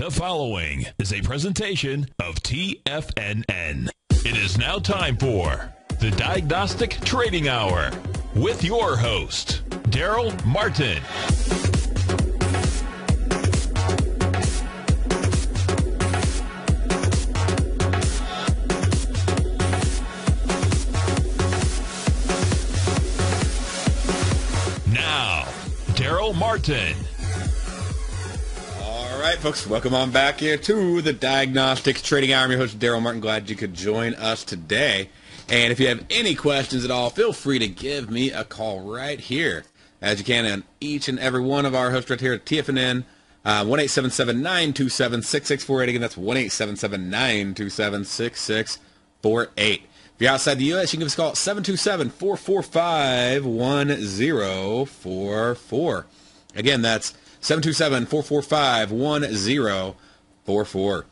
The following is a presentation of TFNN. It is now time for the Diagnostic Trading Hour with your host, Darrell Martin. Now, Darrell Martin. All right, folks, welcome on back here to the Diagnostics Trading Hour. I'm your host, Darrell Martin. Glad you could join us today. And if you have any questions at all, feel free to give me a call right here, as you can on each and every one of our hosts right here at TFNN, 1-877-927-6648. Again, that's 1-877-927-6648. If you're outside the U.S., you can give us a call at 727-445-1044. Again, that's 727-445-1044.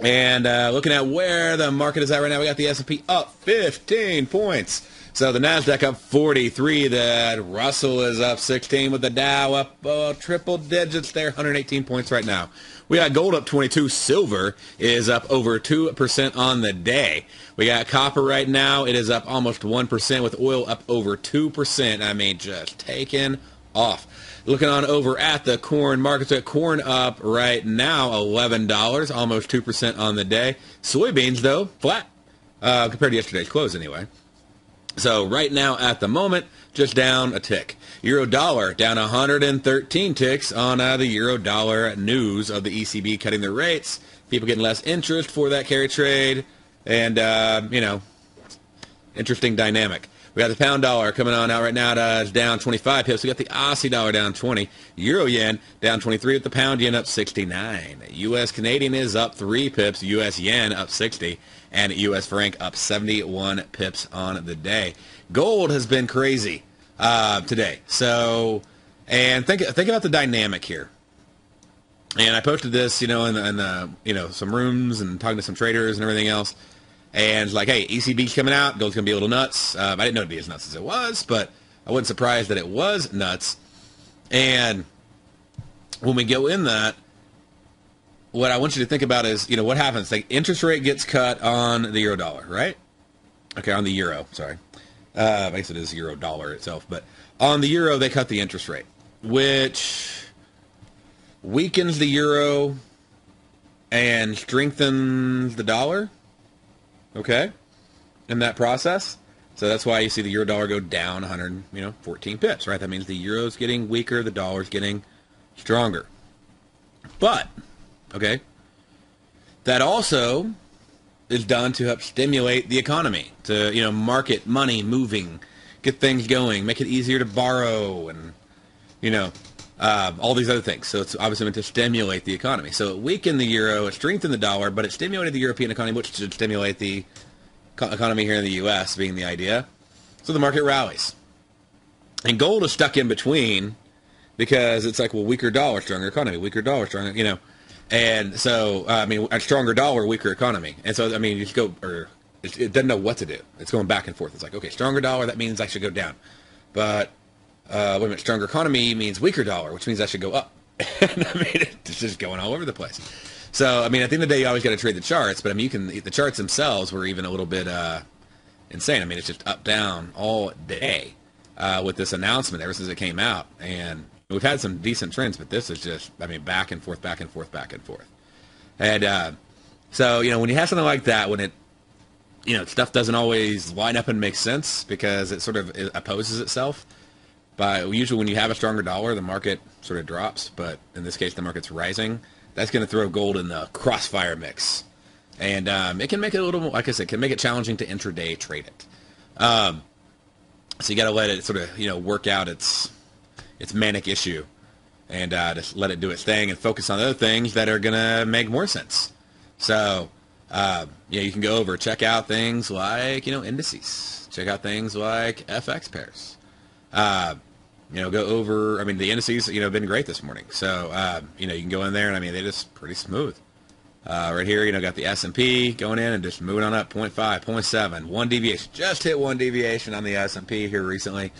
And looking at where the market is at right now, we got the S&P up 15 points. So the Nasdaq up 43. The Russell is up 16 with the Dow up triple digits there, 118 points right now. We got gold up 22. Silver is up over 2% on the day. We got copper right now. It is up almost 1% with oil up over 2%. I mean, just taking off. Looking on over at the corn markets, corn up right now $11, almost 2% on the day. Soybeans, though, flat compared to yesterday's close anyway. So right now at the moment, just down a tick. Euro dollar down 113 ticks on the euro dollar news of the ECB cutting their rates. People getting less interest for that carry trade. And, interesting dynamic. We got the pound dollar coming on out right now. It's down 25 pips. We got the Aussie dollar down 20. Euro yen down 23 with the pound yen up 69. U.S. Canadian is up 3 pips. U.S. yen up 60. And U.S. franc up 71 pips on the day. Gold has been crazy today. So, and think about the dynamic here. And I posted this, in some rooms and talking to some traders and everything else. And it's like, hey, ECB's coming out. Gold's going to be a little nuts. I didn't know it'd be as nuts as it was, but I wasn't surprised that it was nuts. And when we go in that, what I want you to think about is, what happens? Like, interest rate gets cut on the euro dollar, right? Okay, on the euro, sorry. I guess it is euro dollar itself. But on the euro, they cut the interest rate, which weakens the euro and strengthens the dollar. Okay, in that process. So that's why you see the euro dollar go down 114 pips, right? That means the euro's getting weaker, the dollar's getting stronger. But, okay, that also is done to help stimulate the economy, to, market money moving, get things going, make it easier to borrow, and, all these other things. So it's obviously meant to stimulate the economy. So it weakened the euro, it strengthened the dollar, but it stimulated the European economy, which should stimulate the economy here in the U.S., being the idea. So the market rallies. And gold is stuck in between because it's like, well, weaker dollar, stronger economy, weaker dollar, stronger, And so, a stronger dollar, weaker economy. And so, you just go, it doesn't know what to do. It's going back and forth. It's like, okay, stronger dollar, that means I should go down. But wait a minute, stronger economy means weaker dollar, which means I should go up. And it's just going all over the place. So, at the end of the day, you always got to trade the charts, but the charts themselves were even a little bit insane. It's just up, down all day with this announcement ever since it came out. And we've had some decent trends, but this is just, back and forth, back and forth, back and forth. And so, when you have something like that, when it, stuff doesn't always line up and make sense because it sort of opposes itself. But usually when you have a stronger dollar, the market sort of drops. But in this case, the market's rising. That's going to throw gold in the crossfire mix. And it can make it a little more, like I said, can make it challenging to intraday trade it. So you got to let it sort of, work out its manic issue. And just let it do its thing and focus on other things that are going to make more sense. So, you can go over, check out things like, indices. Check out things like FX pairs. Go over, the indices, have been great this morning. So, you can go in there and, they're just pretty smooth. Right here, got the S&P going in and just moving on up 0.5, 0.7, one deviation. Just hit one deviation on the S&P here recently,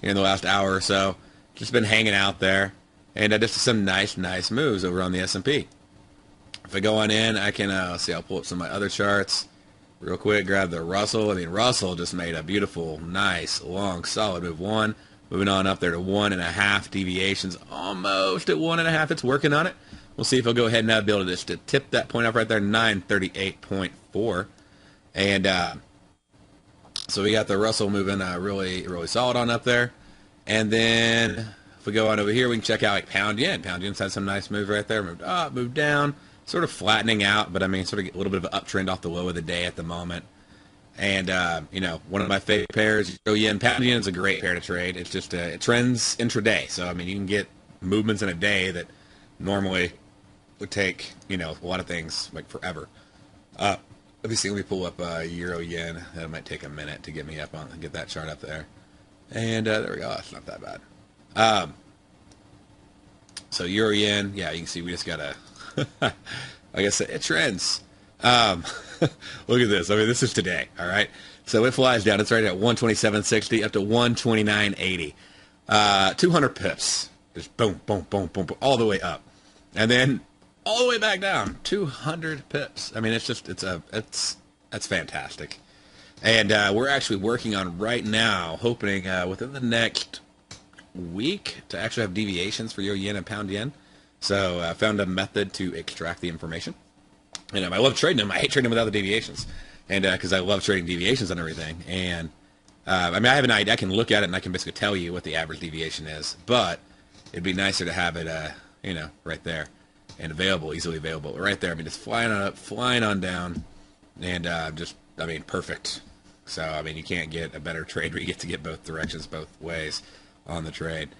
in the last hour or so. Just been hanging out there. And just some nice moves over on the S&P. If I go on in, I can, let's see, I'll pull up some of my other charts real quick, grab the Russell. I mean, Russell just made a beautiful, nice, long, solid move. One, moving on up there to 1.5 deviations, almost at 1.5. It's working on it. We'll see if he'll go ahead and be able to just to tip that point up right there, 938.4. And so we got the Russell moving really, really solid on up there. And then if we go on over here, we can check out like pound yen. Pound yen's had some nice moves right there. Moved up, moved down, sort of flattening out, but I mean, sort of a little bit of an uptrend off the low of the day at the moment. And you know, one of my favorite pairs, euro yen. Pound yen is a great pair to trade. It's just it trends intraday, so I mean, you can get movements in a day that normally would take, you know, a lot of things like forever. Let me pull up euro yen. That might take a minute to get me up on, get that chart up there. And there we go. That's not that bad. So euro yen, yeah, you can see we just got a, like I said, it trends. Look at this. I mean, this is today. All right. So it flies down. It's right at 127.60 up to 129.80. 200 pips. Just boom, boom, boom, boom, boom, all the way up, and then all the way back down. 200 pips. I mean, it's just that's fantastic. And we're actually working on right now, hoping within the next week to actually have deviations for euro yen and pound yen. So I found a method to extract the information. And I love trading them. I hate trading them without the deviations, and because I love trading deviations on everything. And I mean, I have an idea. I can look at it and I can basically tell you what the average deviation is. But it'd be nicer to have it, you know, right there and available, easily available, right there. I mean, it's flying on up, flying on down, and just, I mean, perfect. So I mean, you can't get a better trade where you get to get both directions, both ways on the trade.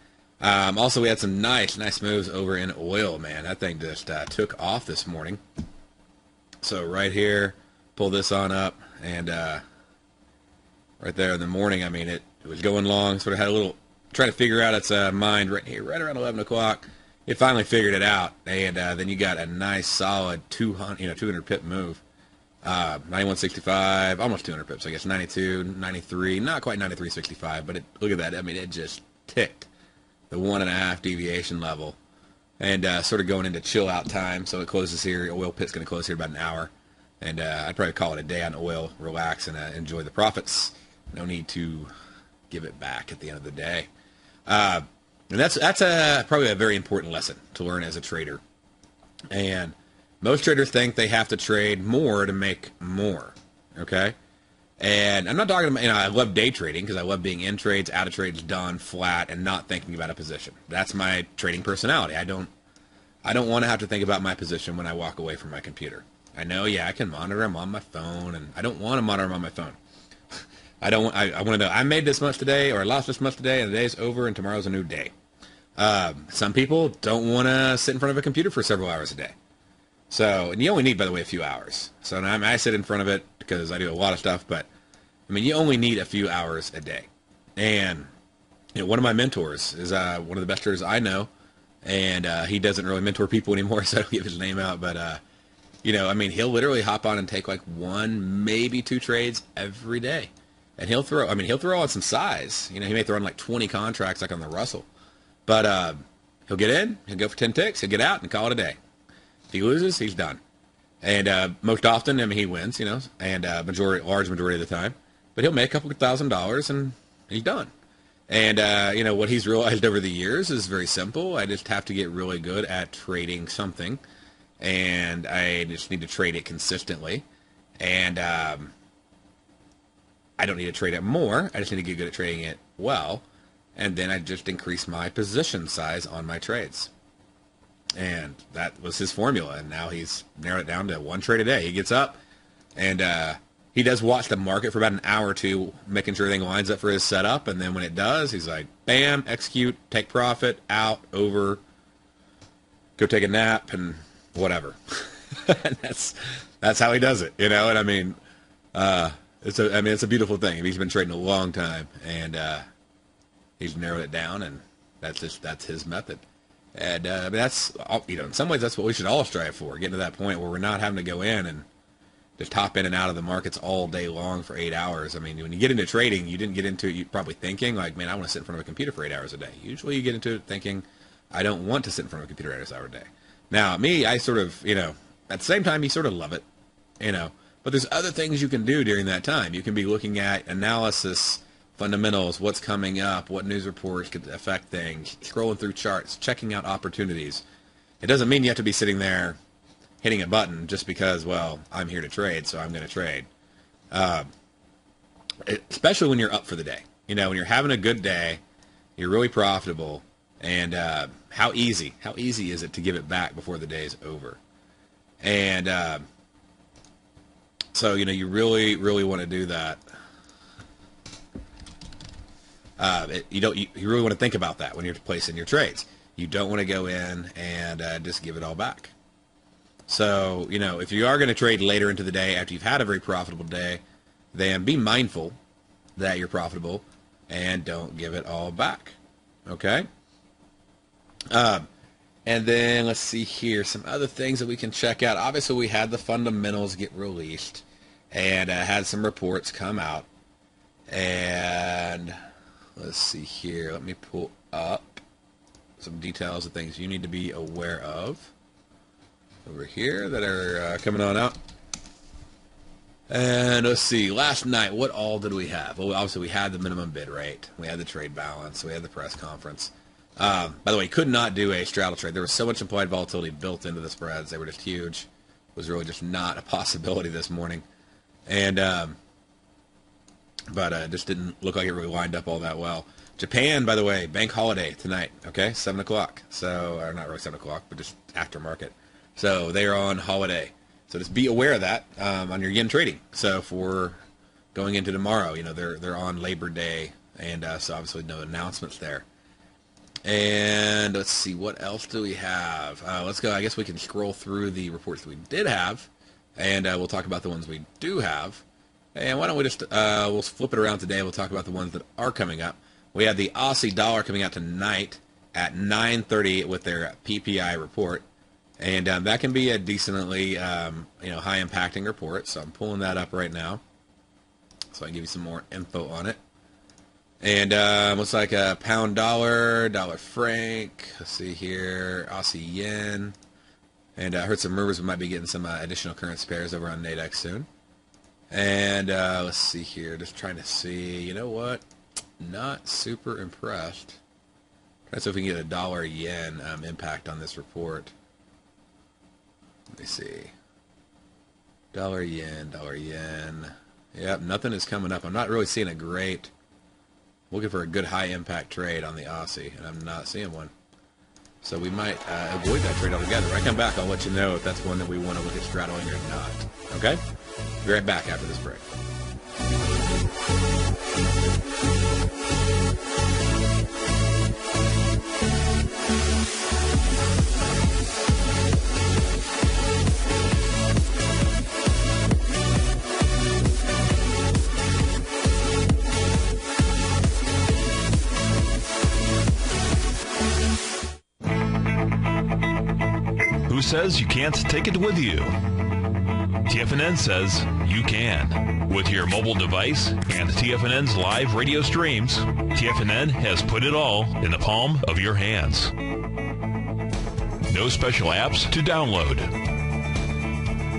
Also, we had some nice moves over in oil, man. That thing just took off this morning. So right here, pull this on up, and right there in the morning, I mean, it was going long, sort of had a little, trying to figure out its mind right here, right around 11 o'clock. It finally figured it out, and then you got a nice solid 200 pip move. 91.65, almost 200 pips, I guess, 92, 93, not quite 93.65, but look at that. I mean, it just ticked the 1.5 deviation level, and sort of going into chill out time. So it closes here. Oil pit's going to close here about an hour, and I'd probably call it a day on oil, relax, and enjoy the profits. No need to give it back at the end of the day. And that's probably a very important lesson to learn as a trader. And most traders think they have to trade more to make more, okay? And I'm not talking about, I love day trading because I love being in trades, out of trades, done, flat, and not thinking about a position. That's my trading personality. I don't want to have to think about my position when I walk away from my computer. I know, yeah, I can monitor them on my phone, and I don't want to monitor them on my phone. I want to know, I made this much today, or I lost this much today, and the day's over, and tomorrow's a new day. Some people don't want to sit in front of a computer for several hours a day. So, and you only need, by the way, a few hours. So I sit in front of it because I do a lot of stuff, but I mean, you only need a few hours a day. And one of my mentors is one of the best traders I know, and he doesn't really mentor people anymore, so I don't give his name out. But I mean, he'll literally hop on and take like 1, maybe 2 trades every day, and he'll throw on some size. He may throw on like 20 contracts, like on the Russell, but he'll get in, he'll go for 10 ticks, he'll get out, and call it a day. If he loses, he's done. And most often, I mean, he wins, and large majority of the time. But he'll make a couple of $1,000, and he's done. And, what he's realized over the years is very simple. I just have to get really good at trading something, and I just need to trade it consistently. And I don't need to trade it more. I just need to get good at trading it well, and then I just increase my position size on my trades. And that was his formula, and now he's narrowed it down to 1 trade a day. He gets up, and he does watch the market for about an hour or two, making sure everything lines up for his setup, and then when it does, he's like, bam, execute, take profit, out, over, go take a nap, and whatever. And that's how he does it, And I mean, it's a beautiful thing. He's been trading a long time, and he's narrowed it down, and that's his method. And that's, in some ways, that's what we should all strive for, getting to that point where we're not having to go in and just hop in and out of the markets all day long for 8 hours. I mean, when you get into trading, you didn't get into it probably thinking, like, man, I want to sit in front of a computer for 8 hours a day. Usually you get into it thinking, I don't want to sit in front of a computer 8 hours a day. Now, me, I sort of, at the same time, you sort of love it, you know. But there's other things you can do during that time. You can be looking at analysis, fundamentals, what's coming up, what news reports could affect things, scrolling through charts, checking out opportunities. It doesn't mean you have to be sitting there hitting a button just because, well, I'm here to trade, so I'm going to trade. Especially when you're up for the day. You know, when you're having a good day, you're really profitable, and how easy is it to give it back before the day's over? And so, you know, you really, really want to do that. You really want to think about that when you're placing your trades. You don't want to go in and just give it all back. So, you know, if you are going to trade later into the day after you've had a very profitable day, then be mindful that you're profitable and don't give it all back. Okay? And then let's see here, some other things that we can check out. Obviously, we had the fundamentals get released and had some reports come out. And let's see here. Let me pull up some details of things you need to be aware of over here that are coming on out. And let's see, last night, what all did we have? Well, obviously, we had the minimum bid rate. We had the trade balance. We had the press conference. By the way, could not do a straddle trade. There was so much implied volatility built into the spreads. They were just huge. It was really just not a possibility this morning. And but it just didn't look like it really lined up all that well. Japan, by the way, bank holiday tonight, okay, 7 o'clock. So, or not really 7 o'clock, but just after market. So they are on holiday. So just be aware of that on your yen trading. So for going into tomorrow, you know, they're on Labor Day, and so obviously no announcements there. And let's see, what else do we have? Let's go. I guess we can scroll through the reports that we did have, and we'll talk about the ones we do have. And why don't we just we'll flip it around today. We'll talk about the ones that are coming up. We have the Aussie dollar coming out tonight at 9:30 with their PPI report. And that can be a decently, you know, high-impacting report. So I'm pulling that up right now, so I can give you some more info on it. And looks like a pound dollar, dollar franc. Let's see here, Aussie yen. And I heard some rumors we might be getting some additional currency pairs over on Nadex soon. And let's see here, just trying to see. You know what? Not super impressed. Trying to see if we can get a dollar yen impact on this report. Let me see. Dollar yen, dollar yen. Yep, nothing is coming up. I'm not really seeing a great, looking for a good high impact trade on the Aussie, and I'm not seeing one. So we might avoid that trade altogether. When I come back, I'll let you know if that's one that we want to look at straddling or not. Okay? Be right back after this break. Who says you can't take it with you? TFNN says you can. With your mobile device and TFNN's live radio streams, TFNN has put it all in the palm of your hands. No special apps to download.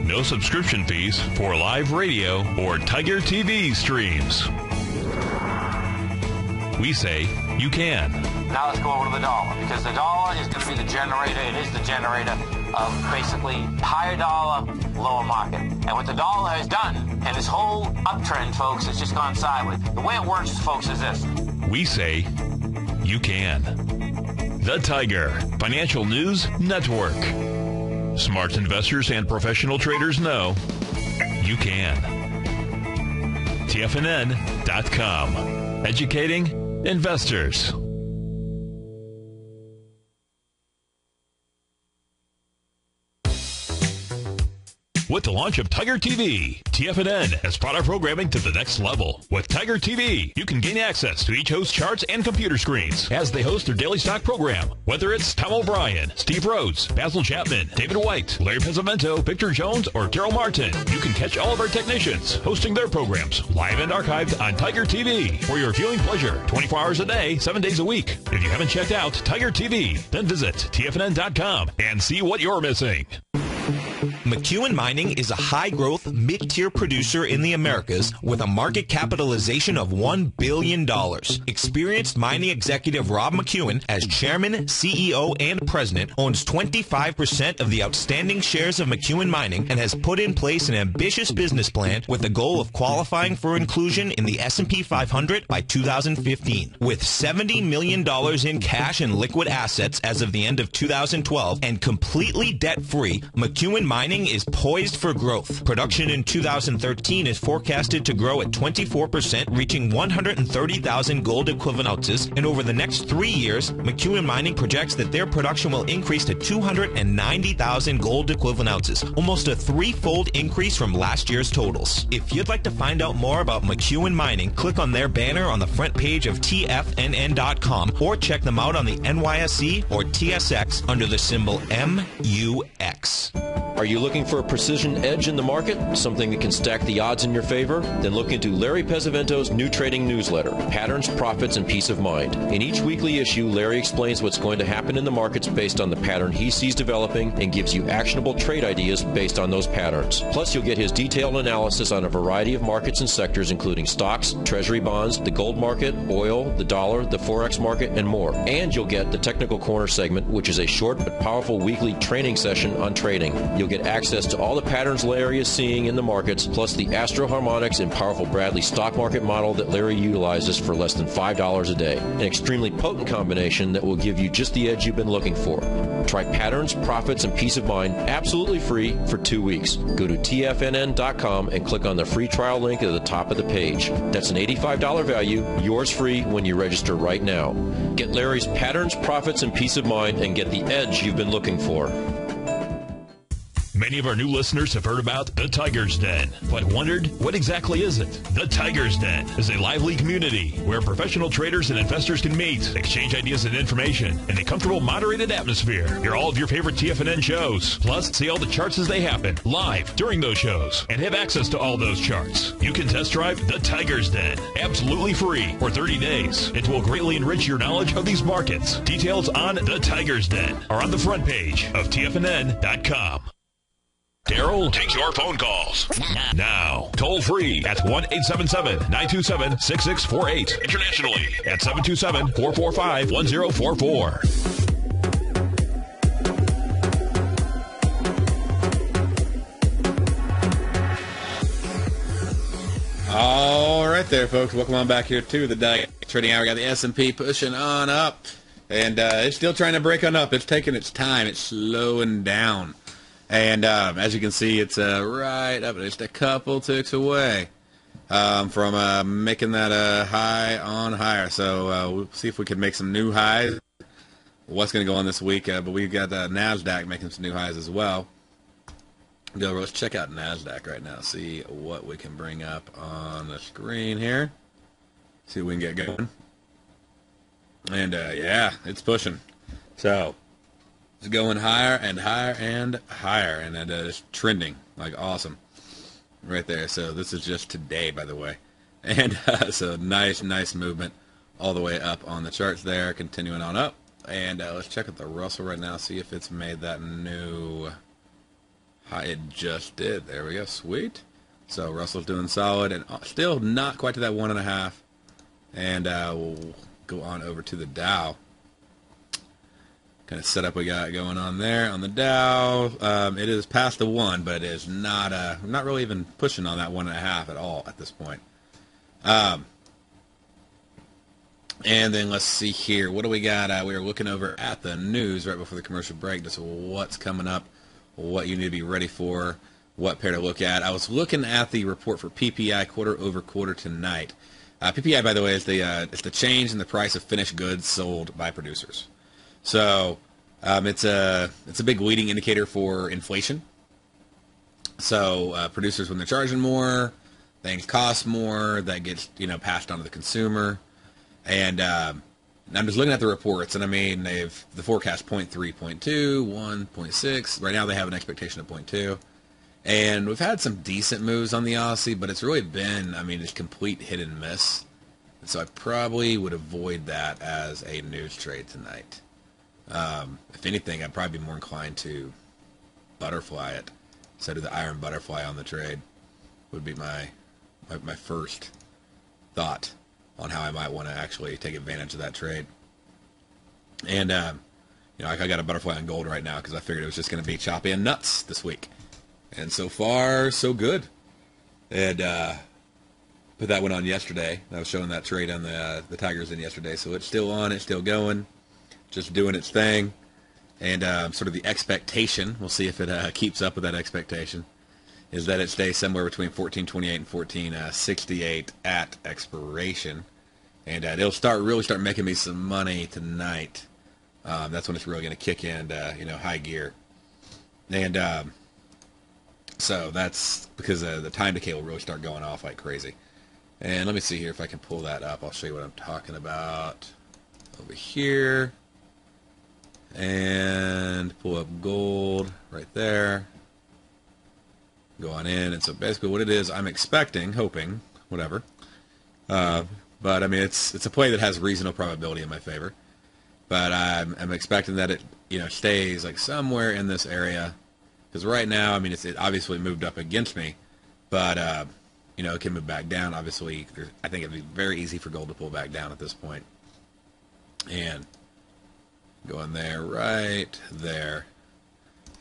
No subscription fees for live radio or Tiger TV streams. We say you can. Now let's go over to the dollar, because the dollar is going to be the generator. It is the generator of basically higher dollar, lower market. And what the dollar has done, and this whole uptrend, folks, has just gone sideways. The way it works, folks, is this. We say you can. The Tiger Financial News Network. Smart investors and professional traders know you can. TFNN.com. Educating investors. With the launch of Tiger TV, TFNN has brought our programming to the next level. With Tiger TV, you can gain access to each host's charts and computer screens as they host their daily stock program. Whether it's Tom O'Brien, Steve Rhodes, Basil Chapman, David White, Larry Pesavento, Victor Jones, or Darrell Martin, you can catch all of our technicians hosting their programs live and archived on Tiger TV for your viewing pleasure 24 hours a day, 7 days a week. If you haven't checked out Tiger TV, then visit TFNN.com and see what you're missing. McEwen Mining is a high-growth, mid-tier producer in the Americas with a market capitalization of $1 billion. Experienced mining executive Rob McEwen, as chairman, CEO, and president, owns 25% of the outstanding shares of McEwen Mining and has put in place an ambitious business plan with the goal of qualifying for inclusion in the S&P 500 by 2015. With $70 million in cash and liquid assets as of the end of 2012 and completely debt-free, McEwen Mining is poised for growth. Production in 2013 is forecasted to grow at 24%, reaching 130,000 gold equivalent ounces, and over the next 3 years, McEwen Mining projects that their production will increase to 290,000 gold equivalent ounces, almost a threefold increase from last year's totals. If you'd like to find out more about McEwen Mining, click on their banner on the front page of TFNN.com or check them out on the NYSE or TSX under the symbol MUX. Are you looking for a precision edge in the market? Something that can stack the odds in your favor? Then look into Larry Pezzavento's new trading newsletter, Patterns, Profits, and Peace of Mind. In each weekly issue, Larry explains what's going to happen in the markets based on the pattern he sees developing and gives you actionable trade ideas based on those patterns. Plus, you'll get his detailed analysis on a variety of markets and sectors, including stocks, treasury bonds, the gold market, oil, the dollar, the forex market, and more. And you'll get the Technical Corner segment, which is a short but powerful weekly training session on trading. You'll get access to all the patterns Larry is seeing in the markets, plus the Astro Harmonics and powerful Bradley stock market model that Larry utilizes for less than $5 a day. An extremely potent combination that will give you just the edge you've been looking for. Try Patterns, Profits, and Peace of Mind absolutely free for 2 weeks. Go to TFNN.com and click on the free trial link at the top of the page. That's an $85 value, yours free when you register right now. Get Larry's Patterns, Profits, and Peace of Mind and get the edge you've been looking for. Many of our new listeners have heard about the Tiger's Den, but wondered, what exactly is it? The Tiger's Den is a lively community where professional traders and investors can meet, exchange ideas and information in a comfortable, moderated atmosphere. Hear all of your favorite TFNN shows, plus see all the charts as they happen live during those shows, and have access to all those charts. You can test drive the Tiger's Den absolutely free for 30 days. It will greatly enrich your knowledge of these markets. Details on the Tiger's Den are on the front page of TFNN.com. Darrell takes your phone calls now. Toll free at 1-877-927-6648. Internationally at 727-445-1044. All right there, folks. Welcome on back here to the Diagnostic Trading Hour. We got the S&P pushing on up, and it's still trying to break on up. It's taking its time. It's slowing down. And as you can see, it's right up just a couple ticks away from making that high on higher. So we'll see if we can make some new highs. What's going to go on this week? But we've got NASDAQ making some new highs as well. Let's check out NASDAQ right now. See what we can bring up on the screen here. See what we can get going. And yeah, it's pushing. So it's going higher and higher and higher, and it is trending like awesome right there. So this is just today, by the way. And so nice movement all the way up on the charts there, continuing on up. And let's check out the Russell right now, see if it's made that new high. It just did. There we go. Sweet. So Russell's doing solid, and still not quite to that 1.5. And we'll go on over to the Dow. Kind of setup we got going on there on the Dow. It is past the 1, but it is not really even pushing on that 1.5 at all at this point. And then let's see here. What do we got? We were looking over at the news right before the commercial break. Just what's coming up, what you need to be ready for, what pair to look at. I was looking at the report for PPI quarter over quarter tonight. PPI, by the way, is it's the change in the price of finished goods sold by producers. So it's a big leading indicator for inflation. So producers, when they're charging more, things cost more. That gets passed on to the consumer. And I'm just looking at the reports, and I mean the forecast 0.3, 0.2, 1, 0.6. Right now they have an expectation of 0.2. And we've had some decent moves on the Aussie, but it's really been, it's complete hit and miss. And so I probably would avoid that as a news trade tonight. If anything, I'd probably be more inclined to butterfly it. So do the iron butterfly on the trade would be my first thought on how I might want to actually take advantage of that trade. And, you know, I got a butterfly on gold right now because I figured it was just going to be choppy and nuts this week. And so far, so good. And put that one on yesterday. I was showing that trade on the Tigers in yesterday. So it's still on. It's still going. Just doing its thing. And sort of the expectation, we'll see if it keeps up with that expectation, is that it stays somewhere between 14.28 and 14.68 at expiration. And it'll really start making me some money tonight. That's when it's really going to kick in, you know, high gear. And so that's because the time decay will really start going off like crazy. And let me see here if I can pull that up. I'll show you what I'm talking about over here. And pull up gold right there. Go on in. And so basically what it is, I'm expecting, hoping, whatever. But I mean, it's a play that has reasonable probability in my favor. But I'm expecting that it, you know, stays like somewhere in this area. Because right now, I mean, it obviously moved up against me. But, you know, it can move back down. Obviously, I think it'd be very easy for gold to pull back down at this point. And going there, right there.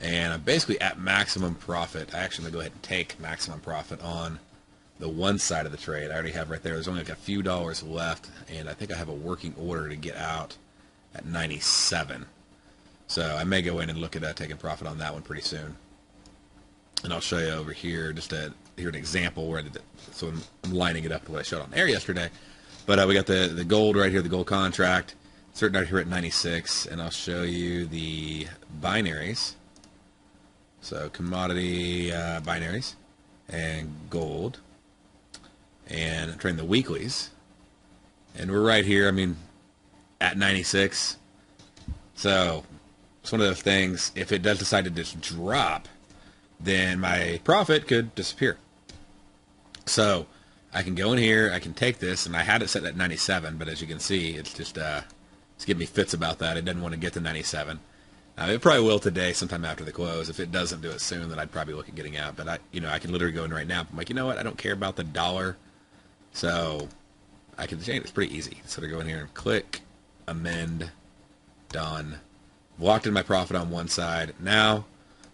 And I'm basically at maximum profit. I actually go ahead and take maximum profit on the one side of the trade. I already have right there. There's only like a few dollars left, and I think I have a working order to get out at 97. So I may go in and look at taking profit on that one pretty soon. And I'll show you over here just an example where so I'm lining it up to what I showed on air yesterday. But we got the gold right here, the gold contract. Certain out here at 96, and I'll show you the binaries. So commodity binaries and gold, and I'm trading the weeklies, and we're right here. I mean, at 96. So it's one of those things. If it does decide to just drop, then my profit could disappear. So I can go in here. I can take this, and I had it set at 97, but as you can see, it's just it's giving me fits about that. It doesn't want to get to 97. It probably will today, sometime after the close. If it doesn't do it soon, then I'd probably look at getting out. But I can literally go in right now. I'm like, you know what? I don't care about the dollar, so I can change. It's pretty easy. So to go in here and click, amend, done. Locked in my profit on one side. Now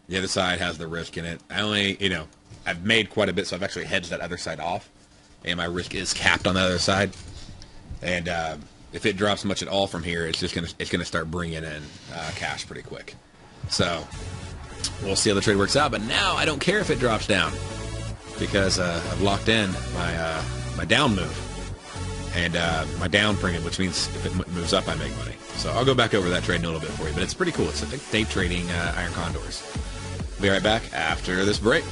the other side has the risk in it. I only, I've made quite a bit, so I've actually hedged that other side off, and my risk is capped on the other side. And if it drops much at all from here, it's gonna start bringing in cash pretty quick. So we'll see how the trade works out. But now I don't care if it drops down because I've locked in my down move and my down premium, which means if it moves up, I make money. So I'll go back over that trade in a little bit for you. But it's pretty cool. It's like day trading iron condors. Be right back after this break.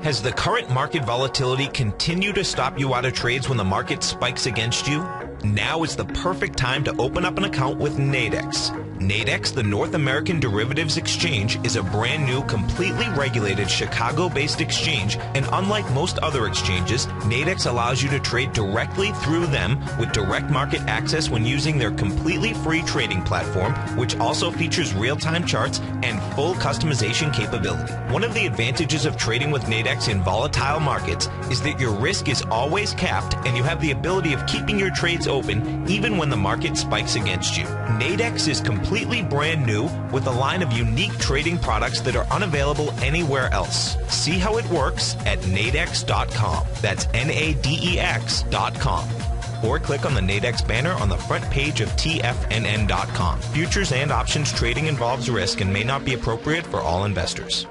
Has the current market volatility continued to stop you out of trades when the market spikes against you? Now is the perfect time to open up an account with Nadex. Nadex, the North American Derivatives Exchange, is a brand new, completely regulated Chicago-based exchange, and unlike most other exchanges, Nadex allows you to trade directly through them with direct market access when using their completely free trading platform, which also features real-time charts and full customization capability. One of the advantages of trading with Nadex in volatile markets is that your risk is always capped and you have the ability of keeping your trades open even when the market spikes against you. Nadex is completely brand new with a line of unique trading products that are unavailable anywhere else. See how it works at nadex.com. That's Nadex.com. Or click on the Nadex banner on the front page of TFNN.com. Futures and options trading involves risk and may not be appropriate for all investors.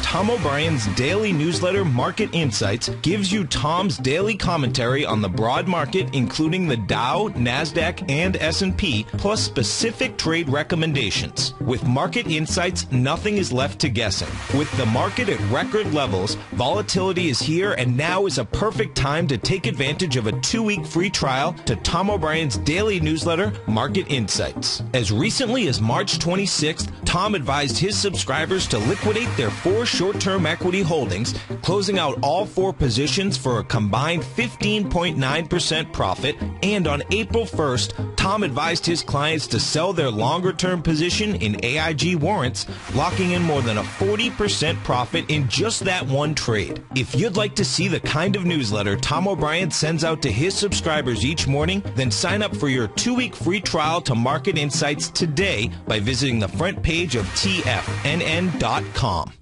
Tom O'Brien's daily newsletter, Market Insights, gives you Tom's daily commentary on the broad market, including the Dow, NASDAQ, and S&P, plus specific trade recommendations. With Market Insights, nothing is left to guessing. With the market at record levels, volatility is here, and now is a perfect time to take advantage of a 2-week free trial to Tom O'Brien's daily newsletter, Market Insights. As recently as March 26th, Tom advised his subscribers to liquidate their 4 short short-term equity holdings, closing out all 4 positions for a combined 15.9% profit. And on April 1st, Tom advised his clients to sell their longer-term position in AIG warrants, locking in more than a 40% profit in just that one trade. If you'd like to see the kind of newsletter Tom O'Brien sends out to his subscribers each morning, then sign up for your 2-week free trial to Market Insights today by visiting the front page of TFNN.com.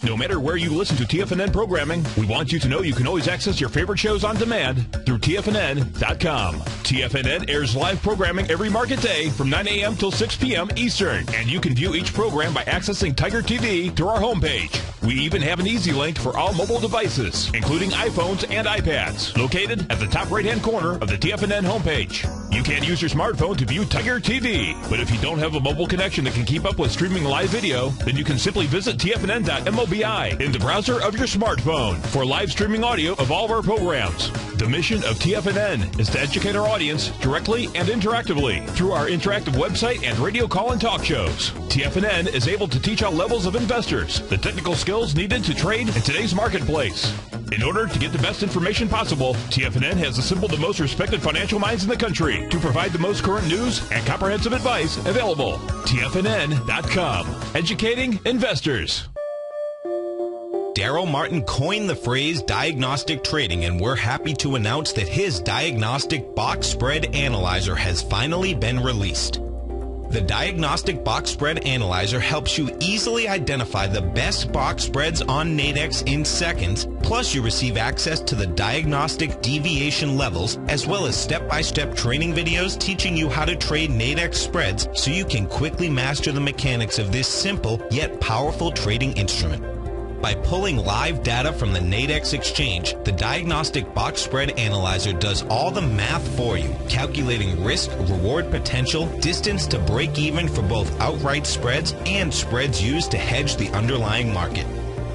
No matter where you listen to TFNN programming, we want you to know you can always access your favorite shows on demand through TFNN.com. TFNN airs live programming every market day from 9 a.m. till 6 p.m. Eastern, and you can view each program by accessing Tiger TV through our homepage. We even have an easy link for all mobile devices, including iPhones and iPads, located at the top right-hand corner of the TFNN homepage. You can use your smartphone to view Tiger TV, but if you don't have a mobile connection that can keep up with streaming live video, then you can simply visit TFNN.mobi in the browser of your smartphone for live streaming audio of all of our programs. The mission of TFNN is to educate our audience directly and interactively through our interactive website and radio call and talk shows. TFNN is able to teach all levels of investors the technical skills needed to trade in today's marketplace. In order to get the best information possible, TFNN has assembled the most respected financial minds in the country to provide the most current news and comprehensive advice available. TFNN.com, educating investors. Darrell Martin coined the phrase diagnostic trading, and we're happy to announce that his Diagnostic Box Spread Analyzer has finally been released. The Diagnostic Box Spread Analyzer helps you easily identify the best box spreads on Nadex in seconds, plus you receive access to the diagnostic deviation levels, as well as step-by-step training videos teaching you how to trade Nadex spreads so you can quickly master the mechanics of this simple yet powerful trading instrument. By pulling live data from the Nadex exchange, the Diagnostic Box Spread Analyzer does all the math for you, calculating risk, reward potential, distance to break even for both outright spreads and spreads used to hedge the underlying market.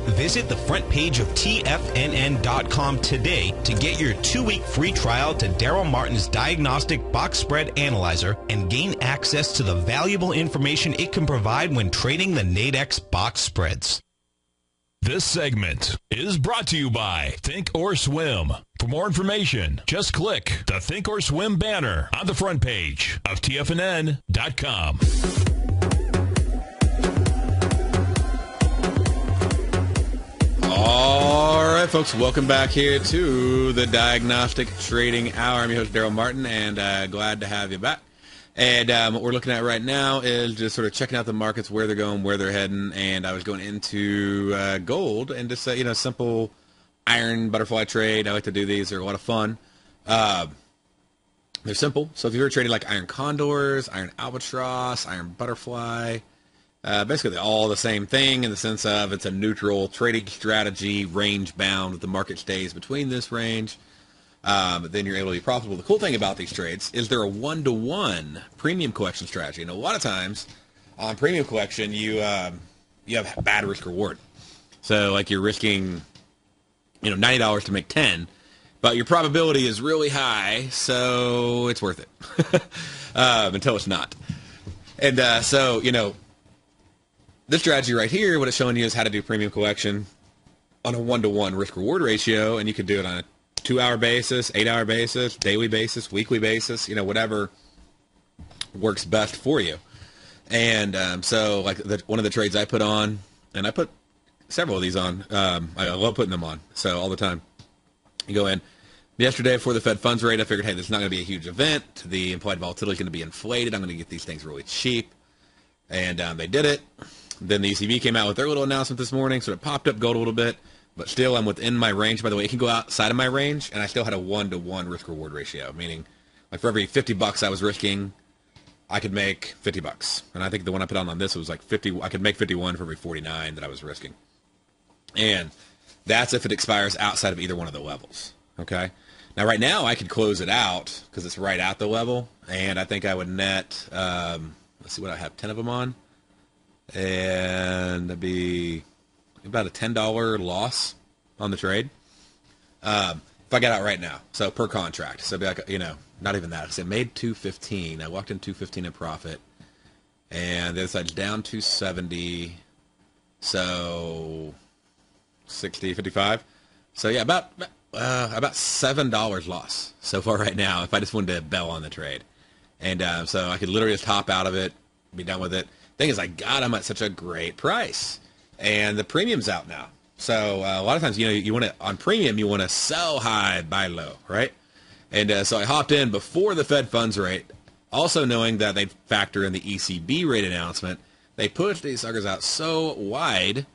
Visit the front page of TFNN.com today to get your 2-week free trial to Darrell Martin's Diagnostic Box Spread Analyzer and gain access to the valuable information it can provide when trading the Nadex box spreads. This segment is brought to you by Think or Swim. For more information, just click the Think or Swim banner on the front page of TFNN.com. All right, folks, welcome back here to the Diagnostic Trading Hour. I'm your host, Darrell Martin, and glad to have you back. And what we're looking at right now is just sort of checking out the markets, where they're going, where they're heading. And I was going into gold and just, simple iron butterfly trade. I like to do these. They're a lot of fun. They're simple. So if you're trading like iron condors, iron albatross, iron butterfly, basically they're all the same thing in the sense of it's a neutral trading strategy, range bound. The market stays between this range. Then you're able to be profitable. The cool thing about these trades is they're a 1-to-1 premium collection strategy. And a lot of times on premium collection, you have bad risk reward. So like you're risking, $90 to make 10, but your probability is really high, so it's worth it until it's not. And so this strategy right here, what it's showing you is how to do premium collection on a 1-to-1 risk reward ratio, and you can do it on a 2-hour basis, 8-hour basis, daily basis, weekly basis, whatever works best for you. And so like one of the trades I put on, and I put several of these on, I love putting them on, so all the time. You go in. Yesterday for the Fed funds rate, I figured, hey, this is not going to be a huge event. The implied volatility is going to be inflated. I'm going to get these things really cheap. And they did it. Then the ECB came out with their little announcement this morning, so it popped up gold a little bit. But still, I'm within my range. By the way, it can go outside of my range, and I still had a 1-to-1 risk-reward ratio, meaning like for every $50 I was risking, I could make $50. And I think the one I put on this was like 50. I could make 51 for every 49 that I was risking. And that's if it expires outside of either one of the levels. Okay. Now, right now, I could close it out because it's right at the level, and I think I would net. Let's see what I have, 10 of them on, and that'd be about a $10 loss on the trade if I got out right now. So per contract, so it'd be like not even that. Because it made $215. I walked in $215 in profit, and the other side's down $270. So 60, 55. So yeah, about $7 loss so far right now if I just wanted to bail on the trade. And so I could literally just hop out of it, be done with it. Thing is, I got them at such a great price, and the premium's out now. So a lot of times, you want to, on premium, you want to sell high, buy low, right? And so I hopped in before the Fed funds rate, also knowing that they'd factor in the ECB rate announcement. They pushed these suckers out so wide,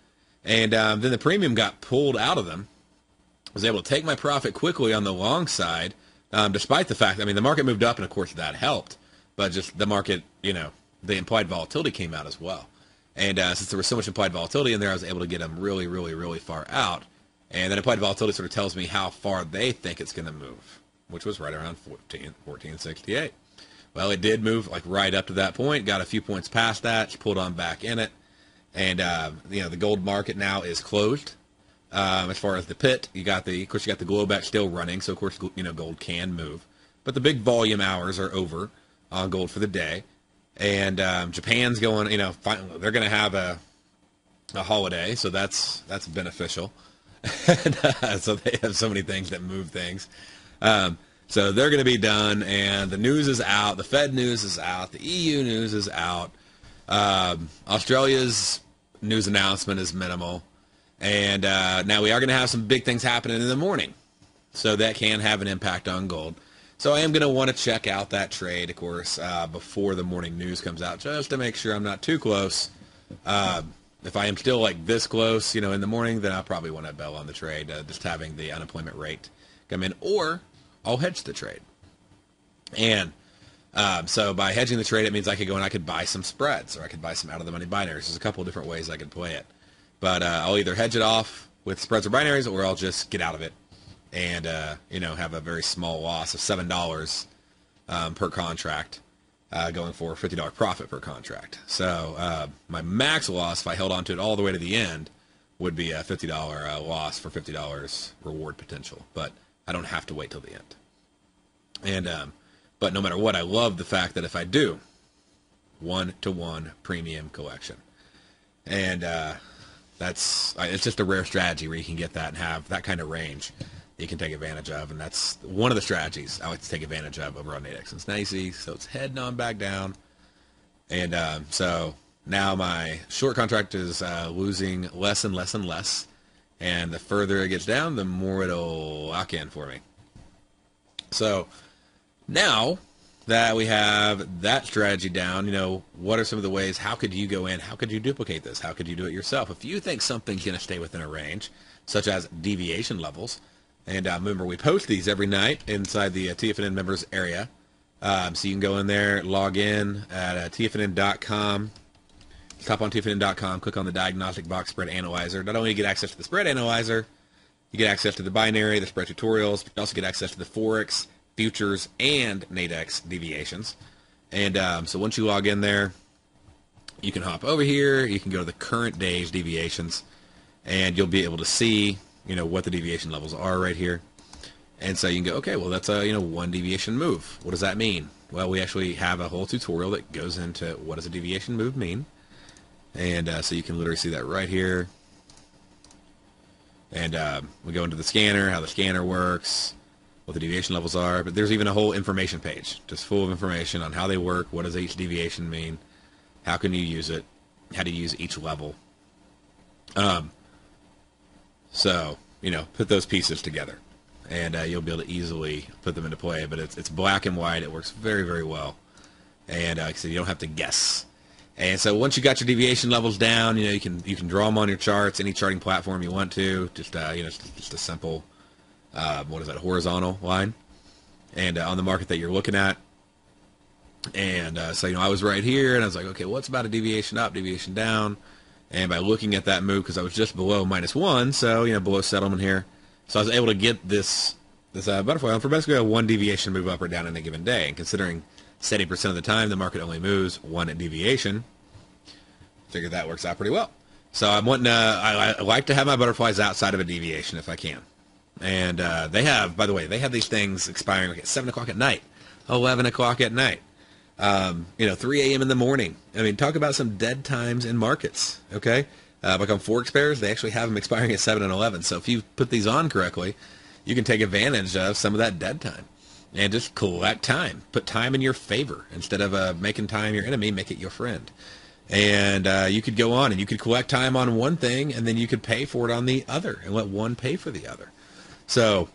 and then the premium got pulled out of them. I was able to take my profit quickly on the long side, despite the fact, the market moved up, and of course that helped. But just the market, the implied volatility came out as well. And since there was so much implied volatility in there, I was able to get them really, really, really far out. And then implied volatility sort of tells me how far they think it's going to move, which was right around 1468. Well, it did move like right up to that point, got a few points past that, pulled on back in it. And, the gold market now is closed. As far as the pit, of course, you got the Globex still running, so of course, gold can move. But the big volume hours are over on gold for the day. And Japan's going, they're going to have a holiday, so that's beneficial. And, so they have so many things that move things. So they're going to be done, and the news is out. The Fed news is out. The EU news is out. Australia's news announcement is minimal. And now we are going to have some big things happening in the morning. So that can have an impact on gold. So I am going to want to check out that trade, of course, before the morning news comes out, just to make sure I'm not too close. If I am still like this close, in the morning, then I'll probably want to bail on the trade, just having the unemployment rate come in, or I'll hedge the trade. And so by hedging the trade, it means I could go and I could buy some spreads, or I could buy some out-of-the-money binaries. There's a couple of different ways I could play it. But I'll either hedge it off with spreads or binaries, or I'll just get out of it and, have a very small loss of $7 per contract, going for a $50 profit per contract. So my max loss, if I held on to it all the way to the end, would be a $50 loss for $50 reward potential. But I don't have to wait till the end. And but no matter what, I love the fact that if I do, 1-to-1 premium collection. And it's just a rare strategy where you can get that and have that kind of range you can take advantage of, and that's one of the strategies I like to take advantage of over on Nadex. It's nicey, so it's heading on back down, and so now my short contract is losing less and less and less, and the further it gets down, the more it'll lock in for me. So now that we have that strategy down, what are some of the ways, how could you go in, how could you duplicate this, how could you do it yourself? If you think something's going to stay within a range, such as deviation levels, and remember, we post these every night inside the TFNN members area. So you can go in there, log in at TFNN.com. Hop on TFNN.com, click on the Diagnostic Box Spread Analyzer. Not only do you get access to the Spread Analyzer, you get access to the binary, the spread tutorials, but you also get access to the Forex, futures, and Nadex deviations. And so once you log in there, you can hop over here. You can go to the current day's deviations, and you'll be able to see what the deviation levels are right here. And so you can go, okay, well, that's a, one deviation move. What does that mean? Well, we actually have a whole tutorial that goes into what does a deviation move mean. And so you can literally see that right here. And we go into the scanner, how the scanner works, what the deviation levels are. But there's even a whole information page, just full of information on how they work, what does each deviation mean, how can you use it, how to use each level. So, put those pieces together, and you'll be able to easily put them into play. But it's black and white. It works very, very well. And like I said, you don't have to guess. And so once you got your deviation levels down, you can draw them on your charts, any charting platform you want to. Just just a simple, horizontal line, and on the market that you're looking at. And so I was right here, and I was like, okay, what's about a deviation up, deviation down? And by looking at that move, because I was just below -1, so below settlement here, so I was able to get this butterfly for basically a 1 deviation move up or down in a given day. And considering 70% of the time the market only moves 1 deviation, I figured that works out pretty well. So I'm wanting I like to have my butterflies outside of a deviation if I can. And they have, by the way, these things expiring like at 7 o'clock at night, 11 o'clock at night. 3 a.m. in the morning. Talk about some dead times in markets, okay? Like on Forex pairs, they actually have them expiring at 7 and 11. So if you put these on correctly, you can take advantage of some of that dead time and just collect time. Put time in your favor. Instead of making time your enemy, make it your friend. And you could go on and you could collect time on one thing, and then you could pay for it on the other and let one pay for the other. So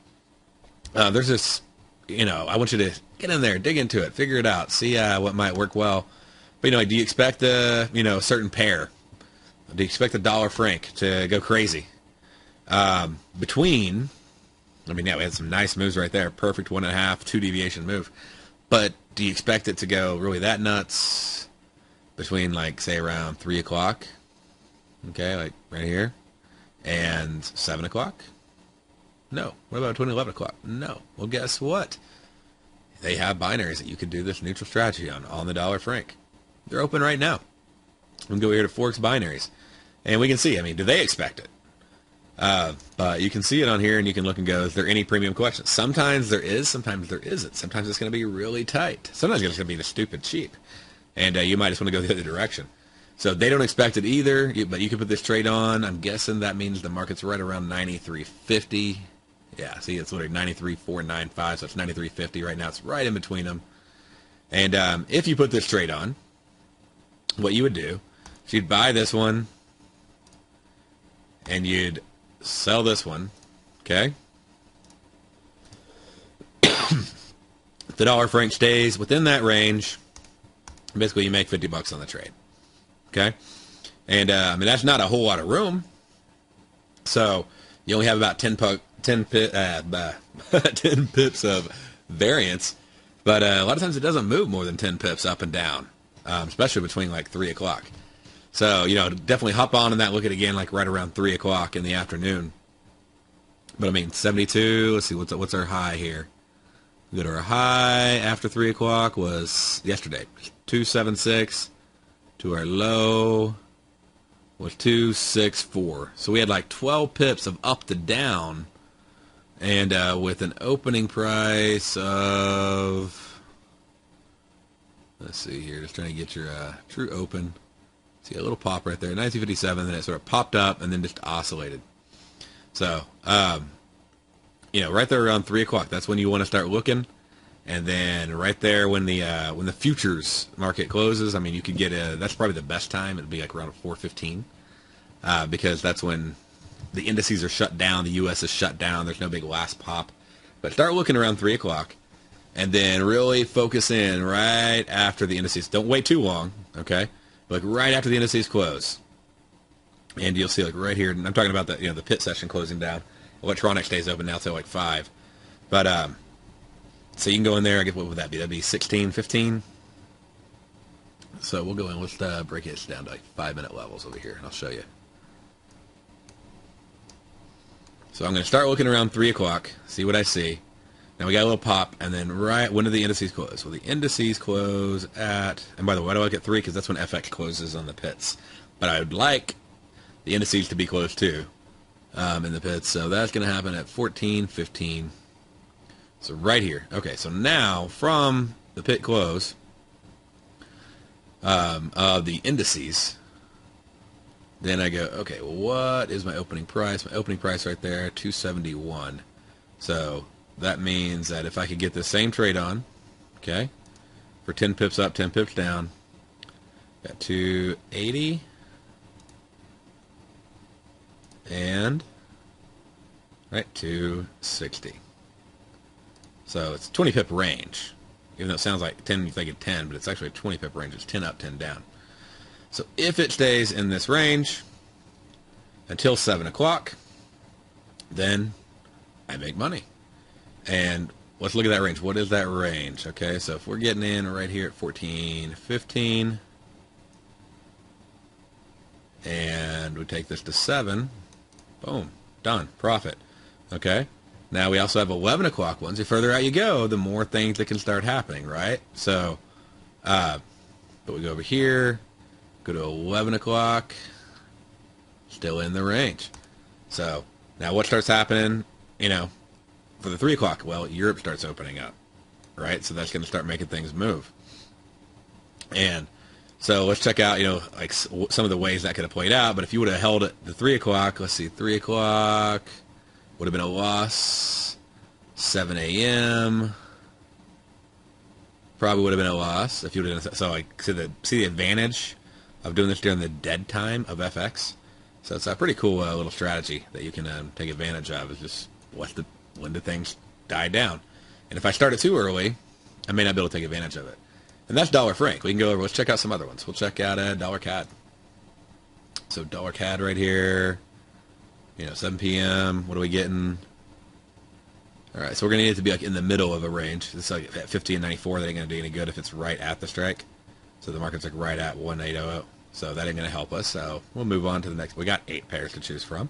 there's this, I want you to get in there, dig into it, figure it out, see what might work well. But, do you expect a certain pair? Do you expect the dollar franc to go crazy? We had some nice moves right there. Perfect 1.5, 2 deviation move. But do you expect it to go really that nuts between, like, say, around 3 o'clock? Okay, like right here. And 7 o'clock? No. What about between 11 o'clock? No. Well, guess what? They have binaries that you could do this neutral strategy on the dollar franc. They're open right now. We can go here to Forex binaries. And we can see, do they expect it? But you can see it on here, and you can look and go, is there any premium questions? Sometimes there is, sometimes there isn't. Sometimes it's going to be really tight. Sometimes it's going to be the stupid cheap. And you might just want to go the other direction. So they don't expect it either, but you can put this trade on. I'm guessing that means the market's right around 93.50. Yeah, see, it's literally 93.495, so it's 93.50 right now. It's right in between them. And if you put this trade on, what you would do is you'd buy this one, and you'd sell this one, okay? If the dollar franc stays within that range, basically you make $50 on the trade, okay? And that's not a whole lot of room, so you only have about 10 pips of variance, but a lot of times it doesn't move more than 10 pips up and down, especially between like 3 o'clock. So, definitely hop on and look at it again, like right around 3 o'clock in the afternoon. But 72, let's see, what's our high here? We go to our high after 3 o'clock was yesterday, 276, to our low was 264. So we had like 12 pips of up to down, and with an opening price of, let's see here, just trying to get your true open. See a little pop right there, 1957, then it sort of popped up and then just oscillated. So, right there around 3 o'clock, that's when you want to start looking. And then right there when the futures market closes, you could get that's probably the best time. It'd be like around 4:15, because that's when the indices are shut down, the U.S. is shut down, there's no big last pop. But start looking around 3 o'clock, and then really focus in right after the indices. Don't wait too long, okay? Like right after the indices close, and you'll see like right here. And I'm talking about the pit session closing down. Electronics stays open now till like 5, but so you can go in there. I guess what would that be? That'd be 16:15. So we'll go in. Let's break it down to like 5-minute levels over here, and I'll show you. So I'm going to start looking around 3 o'clock. See what I see. Now we got a little pop, and then when do the indices close? Well, the indices close at, and by the way, why do I look at 3? Because that's when FX closes on the pits. But I would like the indices to be closed too in the pits. So that's going to happen at 14:15. So right here. Okay, so now from the pit close of the indices, then I go, okay, well, what is my opening price? My opening price right there, 271. So that means that if I could get the same trade on, okay, for 10 pips up, 10 pips down, got 280 and right 260. So it's 20 pip range. Even though it sounds like 10, you think it's 10, but it's actually a 20 pip range. It's 10 up, 10 down. So if it stays in this range until 7 o'clock, then I make money. And let's look at that range. What is that range? Okay, so if we're getting in right here at 14:15, and we take this to 7, boom, done, profit. Okay, now we also have 11 o'clock ones. The further out you go, the more things that can start happening, right? So, but we go over here, go to 11 o'clock, still in the range. So now what starts happening, for the 3 o'clock? Well, Europe starts opening up, right? So that's going to start making things move. And So let's check out, like some of the ways that could have played out. But if you would have held at the 3 o'clock, let's see, 3 o'clock would have been a loss. 7 a.m. probably would have been a loss if you would have done so. Like, see the advantage of doing this during the dead time of FX. So it's a pretty cool little strategy that you can take advantage of. Is just when do things die down. And if I start it too early, I may not be able to take advantage of it. And that's dollar franc. We can go over. Let's check out some other ones. We'll check out dollar CAD. So dollar CAD right here. 7 p.m. What are we getting? All right, so we're going to need it to be like in the middle of a range. It's like at 50 and 94. That ain't going to do any good if it's right at the strike. So the market's like right at 1800. So that ain't going to help us. So we'll move on to the next. We got 8 pairs to choose from.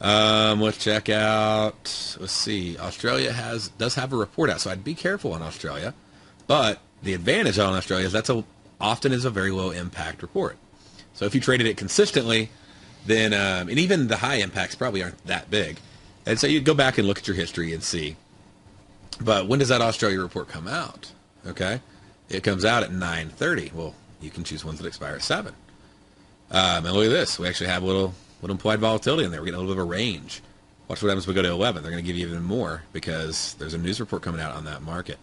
Let's check out. Let's see. Australia does have a report out, so I'd be careful on Australia. But the advantage on Australia is often is a very low impact report. So if you traded it consistently, then and even the high impacts probably aren't that big. And so you go back and look at your history and see. But when does that Australia report come out? Okay, it comes out at 9:30. Well, you can choose ones that expire at 7. And look at this. We actually have a little implied volatility in there. We're getting a little bit of a range. Watch what happens when we go to 11. They're going to give you even more because there's a news report coming out on that market.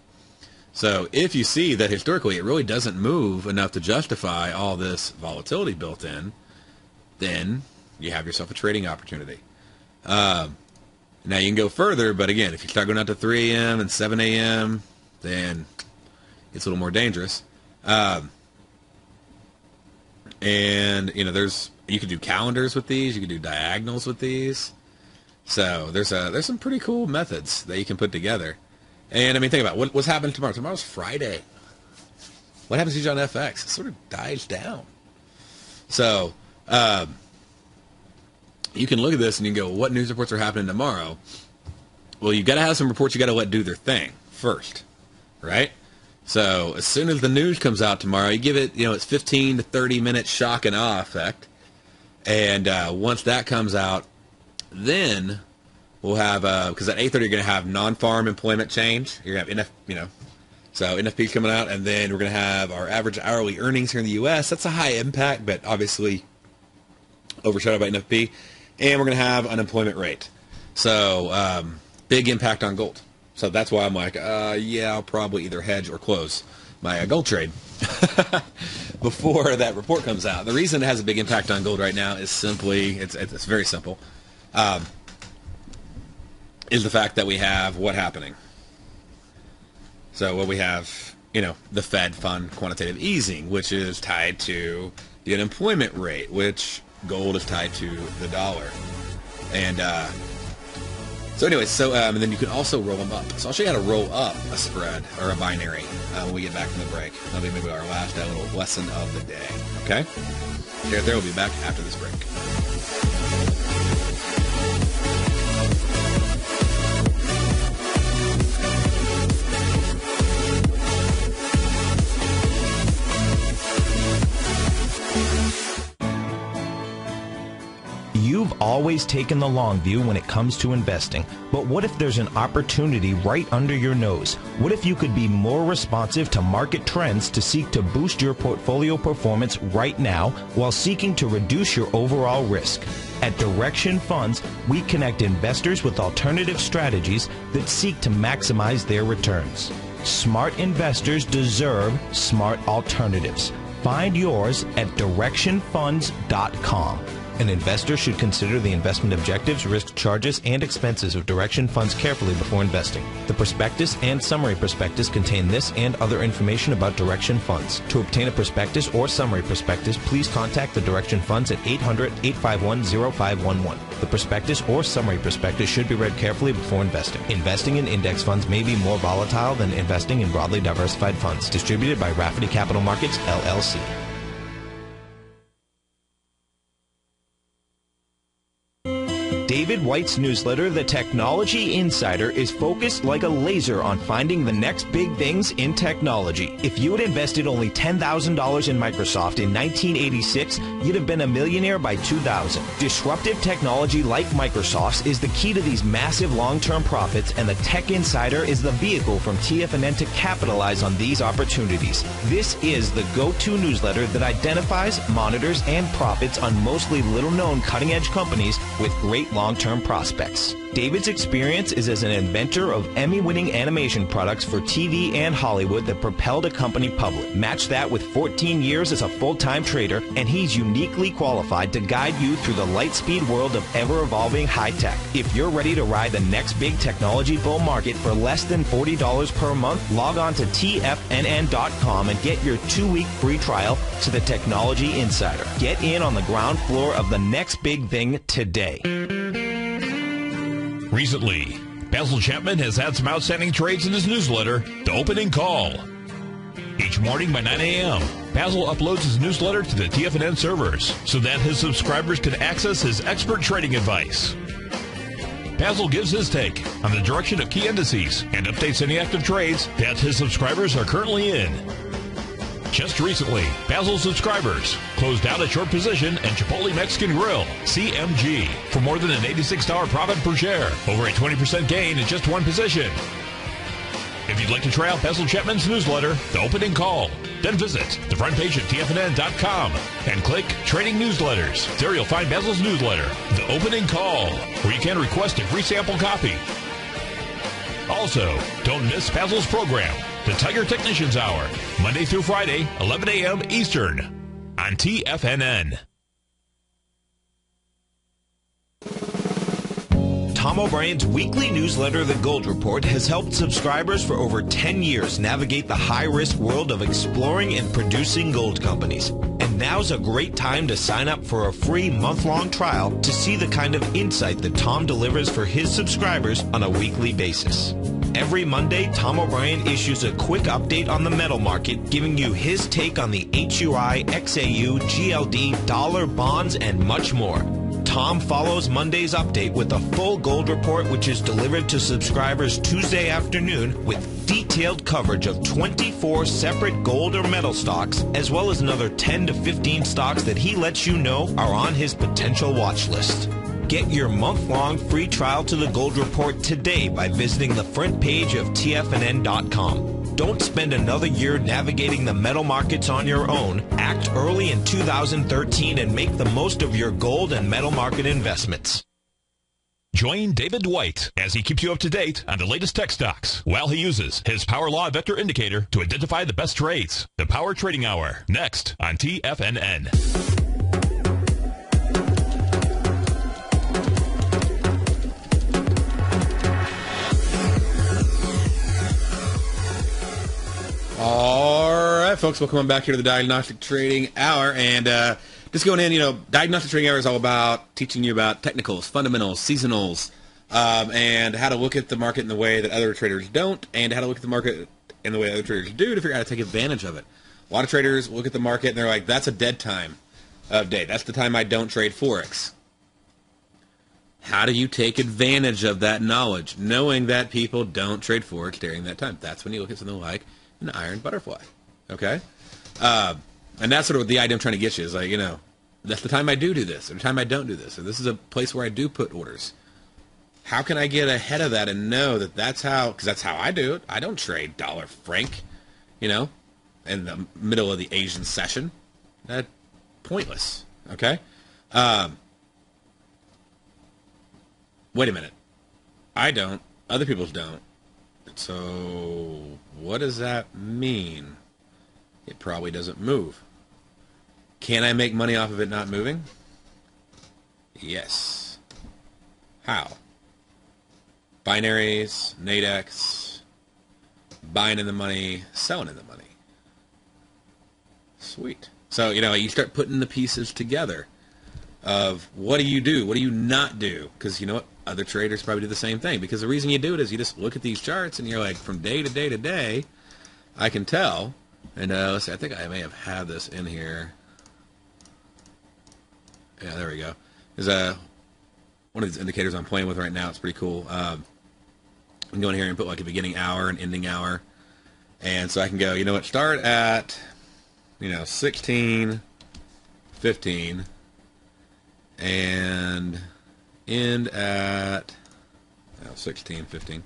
So if you see that historically it really doesn't move enough to justify all this volatility built in, then you have yourself a trading opportunity. Now you can go further, but again, if you start going out to 3 a.m. and 7 a.m., then it's a little more dangerous. And you can do calendars with these. You can do diagonals with these. So there's some pretty cool methods that you can put together. And I mean, think about what's happening tomorrow. Tomorrow's Friday. What happens usually on FX? It sort of dies down. So you can look at this and you can go, what news reports are happening tomorrow? Well, you've got to have some reports you got to let do their thing first, right? So as soon as the news comes out tomorrow, you give it, it's 15 to 30 minute shock and awe effect. And once that comes out, then we'll have, because at 8:30 you're going to have non-farm employment change. You're going to have so NFP's coming out, and then we're going to have our average hourly earnings here in the U.S. That's a high impact, but obviously overshadowed by NFP. And we're going to have unemployment rate. So big impact on gold. So that's why I'm like, I'll probably either hedge or close my gold trade before that report comes out. The reason it has a big impact on gold right now is simply, it's very simple, is the fact that we have what happening? So what we have, the Fed fund quantitative easing, which is tied to the unemployment rate, which gold is tied to the dollar. And so anyways, and then you can also roll them up. So I'll show you how to roll up a spread or a binary when we get back from the break. That'll be maybe our last little lesson of the day. Okay? There, we'll be back after this break. You've always taken the long view when it comes to investing, but what if there's an opportunity right under your nose? What if you could be more responsive to market trends to seek to boost your portfolio performance right now while seeking to reduce your overall risk? At Direction Funds, we connect investors with alternative strategies that seek to maximize their returns. Smart investors deserve smart alternatives. Find yours at directionfunds.com. An investor should consider the investment objectives, risk charges, and expenses of Direction Funds carefully before investing. The prospectus and summary prospectus contain this and other information about Direction Funds. To obtain a prospectus or summary prospectus, please contact the Direction Funds at 800-851-0511. The prospectus or summary prospectus should be read carefully before investing. Investing in index funds may be more volatile than investing in broadly diversified funds. Distributed by Rafferty Capital Markets, LLC. David White's newsletter, The Technology Insider, is focused like a laser on finding the next big things in technology. If you had invested only $10,000 in Microsoft in 1986, you'd have been a millionaire by 2000. Disruptive technology like Microsoft's is the key to these massive long-term profits, and the Tech Insider is the vehicle from TFNN to capitalize on these opportunities. This is the go-to newsletter that identifies, monitors, and profits on mostly little-known cutting-edge companies with great long-term prospects. David's experience is as an inventor of Emmy-winning animation products for TV and Hollywood that propelled a company public. Match that with 14 years as a full-time trader, and he's uniquely qualified to guide you through the light-speed world of ever-evolving high-tech. If you're ready to ride the next big technology bull market for less than $40 per month, log on to TFNN.com and get your 2-week free trial to the Technology Insider. Get in on the ground floor of the next big thing today. Recently, Basil Chapman has had some outstanding trades in his newsletter, The Opening Call. Each morning by 9 a.m., Basil uploads his newsletter to the TFNN servers so that his subscribers can access his expert trading advice. Basil gives his take on the direction of key indices and updates any active trades that his subscribers are currently in. Just recently, Basil's subscribers closed out a short position in Chipotle Mexican Grill, CMG, for more than an $86 profit per share, over a 20% gain in just one position. If you'd like to try out Basil Chapman's newsletter, The Opening Call, then visit the front page at TFNN.com and click Trading Newsletters. There you'll find Basil's newsletter, The Opening Call, where you can request a free sample copy. Also, don't miss Basil's program, The Tiger Technicians Hour, Monday through Friday, 11 a.m. Eastern, on TFNN. Tom O'Brien's weekly newsletter, The Gold Report, has helped subscribers for over 10 years navigate the high-risk world of exploring and producing gold companies. And now's a great time to sign up for a free month-long trial to see the kind of insight that Tom delivers for his subscribers on a weekly basis. Every Monday, Tom O'Brien issues a quick update on the metal market, giving you his take on the HUI, XAU, GLD, dollar, bonds, and much more. Tom follows Monday's update with a full gold report, which is delivered to subscribers Tuesday afternoon with detailed coverage of 24 separate gold or metal stocks, as well as another 10 to 15 stocks that he lets you know are on his potential watch list. Get your month-long free trial to the Gold Report today by visiting the front page of TFNN.com. Don't spend another year navigating the metal markets on your own. Act early in 2013 and make the most of your gold and metal market investments. Join David White as he keeps you up to date on the latest tech stocks while he uses his Power Law Vector Indicator to identify the best trades. The Power Trading Hour, next on TFNN. All right, folks, welcome on back here to the Diagnostic Trading Hour. And just going in, Diagnostic Trading Hour is all about teaching you about technicals, fundamentals, seasonals, and how to look at the market in the way that other traders don't, and how to look at the market in the way other traders do to figure out how to take advantage of it. A lot of traders look at the market and they're like, that's a dead time of day. That's the time I don't trade Forex. How do you take advantage of that knowledge, knowing that people don't trade Forex during that time? That's when you look at something like an iron butterfly, okay? And that's sort of the idea I'm trying to get you is like, that's the time I do this, or the time I don't do this, or this is a place where I do put orders. How can I get ahead of that and know that that's how, because that's how I do it. I don't trade dollar franc, in the middle of the Asian session. That's pointless, okay? Wait a minute. I don't. Other people don't. So what does that mean? It probably doesn't move. Can I make money off of it not moving? Yes. How? Binaries, Nadex, buying in the money, selling in the money. Sweet. So, you start putting the pieces together of what do you do? What do you not do? Because you know what? Other traders probably do the same thing. Because the reason you do it is you just look at these charts and you're like, from day to day to day, I can tell. And let's see, I think I may have had this in here. Yeah, there we go. There's one of these indicators I'm playing with right now. It's pretty cool. I can go in here and put like a beginning hour and ending hour. And so I can go, you know what, start at, 16:15 and end at 16:15.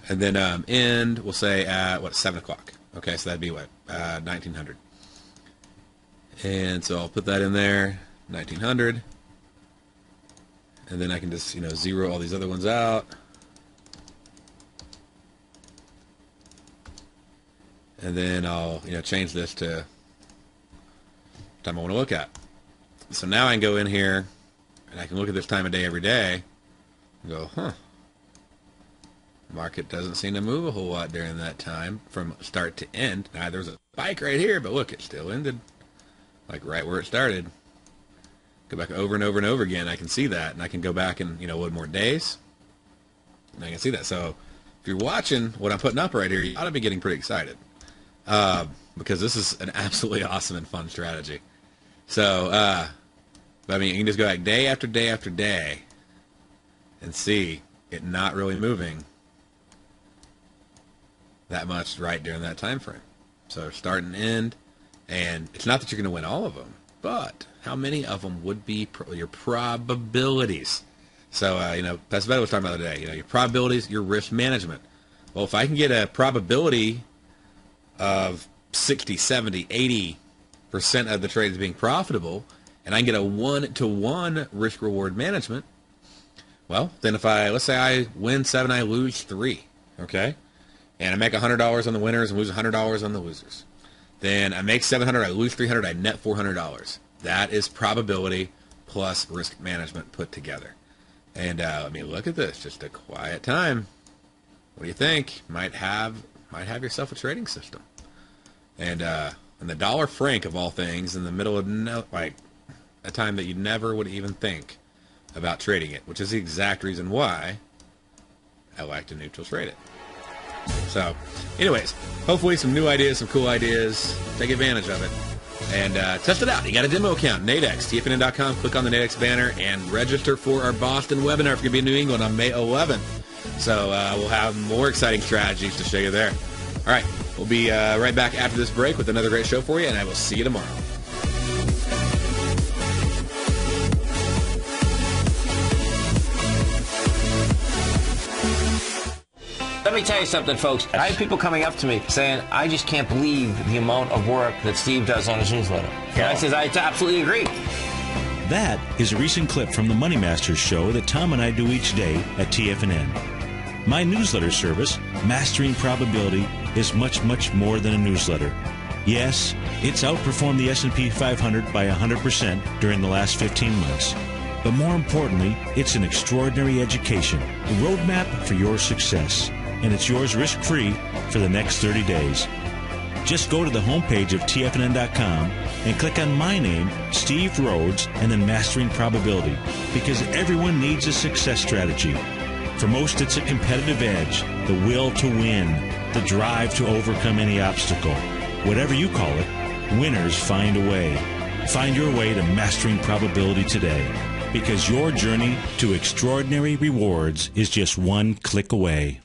And then end, we'll say at, 7 o'clock. Okay, so that'd be what, 1900. And so I'll put that in there, 1900. And then I can just, zero all these other ones out. And then I'll, change this to time I want to look at. So now I can go in here and I can look at this time of day every day and go, market doesn't seem to move a whole lot during that time from start to end. Now there's a spike right here, but look, it still ended like right where it started. Go back over and over and over again. I can see that, and I can go back and, load more days, and I can see that. So if you're watching what I'm putting up right here, you ought to be getting pretty excited. Because this is an absolutely awesome and fun strategy. So, you can just go back day after day after day and see it not really moving that much right during that time frame. So start and end, and it's not that you're going to win all of them, but how many of them would be your probabilities? So, Pesavento was talking about the other day, your probabilities, your risk management. Well, if I can get a probability of 60, 70, 80% of the trades being profitable, and I can get a 1-to-1 risk-reward management, well, then if let's say I win 7, I lose 3, okay? And I make $100 on the winners and lose $100 on the losers. Then I make $700, I lose $300, I net $400. That is probability plus risk management put together. And look at this, just a quiet time. What do you think? Might have yourself a trading system. And the dollar franc of all things in the middle of a time that you never would even think about trading it, which is the exact reason why I like to neutral trade it. So, anyways, hopefully some new ideas, some cool ideas. Take advantage of it. And test it out. You got a demo account, Nadex, tfnn.com. Click on the Nadex banner and register for our Boston webinar if you're going to be in New England on May 11th. So we'll have more exciting strategies to show you there. All right, we'll be right back after this break with another great show for you, and I will see you tomorrow. Let me tell you something, folks. I have people coming up to me saying, I just can't believe the amount of work that Steve does on his newsletter. And I says, I absolutely agree. That is a recent clip from the Money Masters show that Tom and I do each day at TFNN. My newsletter service, Mastering Probability, is much, much more than a newsletter. Yes, it's outperformed the S&P 500 by 100% during the last 15 months. But more importantly, it's an extraordinary education, a roadmap for your success. And it's yours risk-free for the next 30 days. Just go to the homepage of TFNN.com and click on my name, Steve Rhodes, and then Mastering Probability, because everyone needs a success strategy. For most, it's a competitive edge, the will to win, the drive to overcome any obstacle. Whatever you call it, winners find a way. Find your way to Mastering Probability today, because your journey to extraordinary rewards is just one click away.